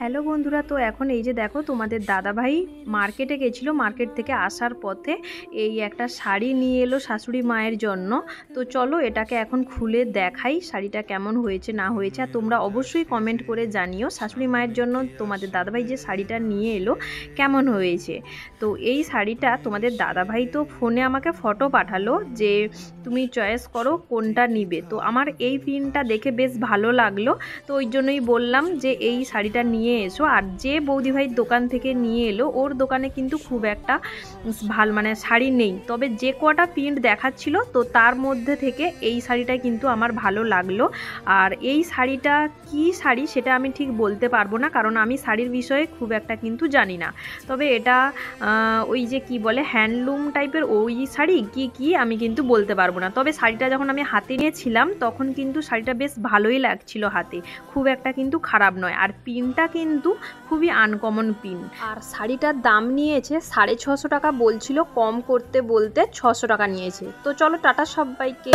Hello বন্ধুরা, তো এখন এই যে দেখো তোমাদের দাদাভাই মার্কেটে গেছিলো, মার্কেট থেকে আসার পথে এই একটা শাড়ি নিয়ে এলো শাশুড়ি মায়ের জন্য। তো চলো এটাকে এখন খুলে দেখাই শাড়িটা কেমন হয়েছে না হয়েছে। আর তোমরা অবশ্যই কমেন্ট করে জানিও শাশুড়ি মায়ের জন্য তোমাদের দাদাভাই যে শাড়িটা নিয়ে এলো কেমন হয়েছে। তো এই শাড়িটা তোমাদের দাদাভাই তো ফোনে আমাকে ফটো পাঠালো যে তুমি চয়েস করো কোনটা নিবে। তো আমার এই প্রিন্টটা দেখে বেশ ভালো লাগলো, তো ওই জন্যই বললাম যে এই শাড়িটা নিয়ে এসো। আর যে বৌদিভাইয়ের দোকান থেকে নিয়ে এলো ওর দোকানে কিন্তু খুব একটা ভালো মানে শাড়ি নেই, তবে যে কটা প্রিন্ট দেখাচ্ছিল তো তার মধ্যে থেকে এই শাড়িটা কিন্তু আমার ভালো লাগলো। আর এই শাড়িটা কি শাড়ি সেটা আমি ঠিক বলতে পারবো না, কারণ আমি শাড়ির বিষয়ে খুব একটা কিন্তু জানি না। তবে এটা ওই যে কি বলে হ্যান্ডলুম টাইপের ওই শাড়ি কি আমি কিন্তু বলতে পারবো না। তবে শাড়িটা যখন আমি হাতে নিয়েছিলাম তখন কিন্তু শাড়িটা বেশ ভালোই লাগছিল হাতে, খুব একটা কিন্তু খারাপ নয়। আর পিনটা কিন্তু খুবই আনকমন পিন। আর শাড়িটার দাম নিয়েছে 650 টাকা বলছিল, কম করতে বলতে 600 টাকা নিয়েছে। তো চলো টাটা সবাইকে।